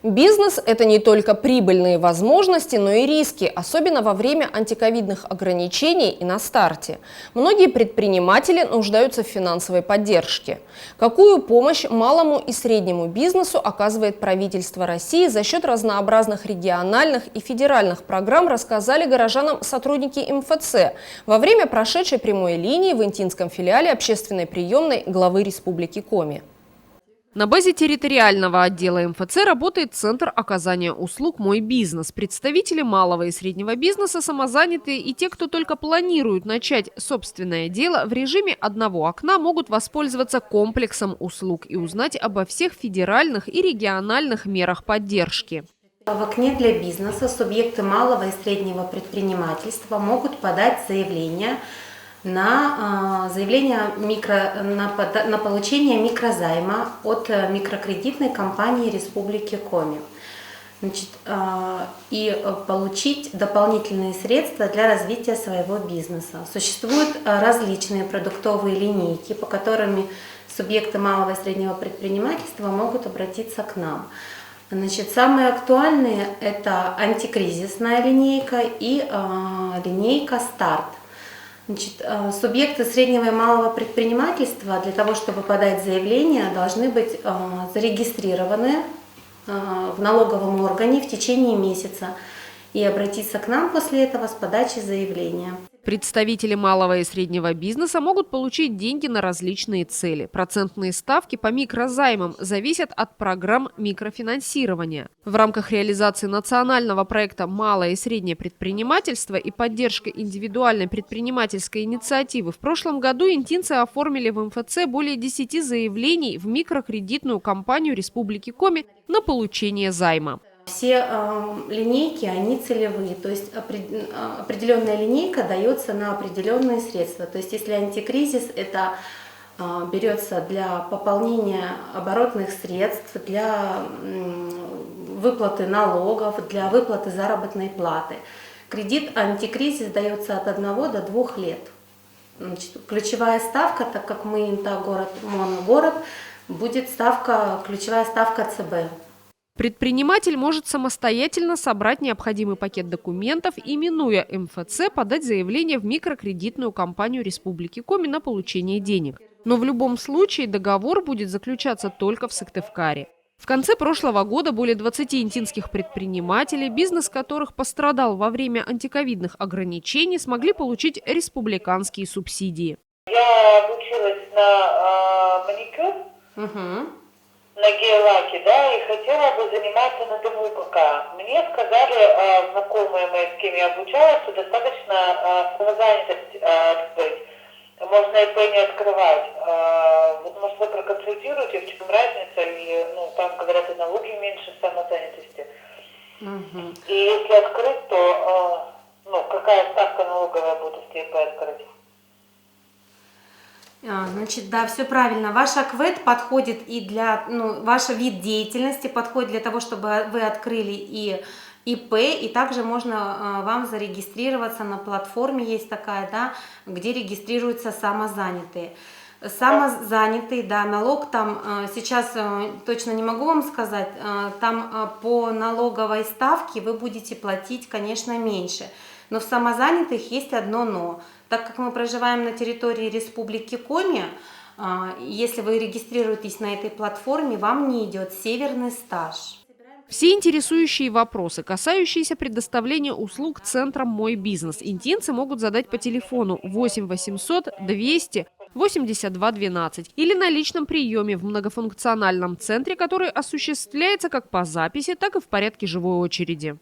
Бизнес – это не только прибыльные возможности, но и риски, особенно во время антиковидных ограничений и на старте. Многие предприниматели нуждаются в финансовой поддержке. Какую помощь малому и среднему бизнесу оказывает правительство России за счет разнообразных региональных и федеральных программ, рассказали горожанам сотрудники МФЦ во время прошедшей прямой линии в Интинском филиале общественной приемной главы Республики Коми. На базе территориального отдела МФЦ работает Центр оказания услуг «Мой бизнес». Представители малого и среднего бизнеса, самозанятые и те, кто только планирует начать собственное дело, в режиме одного окна могут воспользоваться комплексом услуг и узнать обо всех федеральных и региональных мерах поддержки. В окне для бизнеса субъекты малого и среднего предпринимательства могут подать заявление на получение микрозайма от микрокредитной компании Республики Коми. И получить дополнительные средства для развития своего бизнеса. Существуют различные продуктовые линейки, по которым субъекты малого и среднего предпринимательства могут обратиться к нам. Самые актуальные – это антикризисная линейка и линейка «Старт». Субъекты среднего и малого предпринимательства для того, чтобы подать заявление, должны быть зарегистрированы в налоговом органе в течение месяца и обратиться к нам после этого с подачей заявления. Представители малого и среднего бизнеса могут получить деньги на различные цели. Процентные ставки по микрозаймам зависят от программ микрофинансирования. В рамках реализации национального проекта «Малое и среднее предпринимательство» и поддержка индивидуальной предпринимательской инициативы в прошлом году интинцы оформили в МФЦ более 10 заявлений в микрокредитную компанию Республики Коми на получение займа. Все линейки, они целевые, то есть определенная линейка дается на определенные средства. То есть если антикризис, это берется для пополнения оборотных средств, для выплаты налогов, для выплаты заработной платы. Кредит антикризис дается от 1 до 2 лет. Ключевая ставка, так как мы инта-город, моногород, будет ключевая ставка ЦБ. Предприниматель может самостоятельно собрать необходимый пакет документов и, минуя МФЦ, подать заявление в микрокредитную компанию Республики Коми на получение денег. Но в любом случае договор будет заключаться только в Сыктывкаре. В конце прошлого года более 20 интинских предпринимателей, бизнес которых пострадал во время антиковидных ограничений, смогли получить республиканские субсидии. Я обучилась на маникюр. На гель-лаке, да, и хотела бы заниматься на дому пока. Мне сказали знакомые мои, с кем я обучалась, что достаточно самозанятость открыть. Можно ИП не открывать. Вот, может, вы проконсультируете, в чем разница, и там говорят, и налоги меньше самозанятости. И если открыть, то какая ставка налоговая будет, если ИП открыть? Да, все правильно. Ваш АКВЭД подходит и для, ваш вид деятельности подходит для того, чтобы вы открыли и ИП, и также можно вам зарегистрироваться на платформе, есть такая, да, где регистрируются самозанятые. Самозанятые, да, налог там, сейчас точно не могу вам сказать, там по налоговой ставке вы будете платить, конечно, меньше. Но в самозанятых есть одно «но». Так как мы проживаем на территории Республики Коми, если вы регистрируетесь на этой платформе, вам не идет северный стаж. Все интересующие вопросы, касающиеся предоставления услуг центром «Мой бизнес», интинцы могут задать по телефону 8 800 200 82 12 или на личном приеме в многофункциональном центре, который осуществляется как по записи, так и в порядке живой очереди.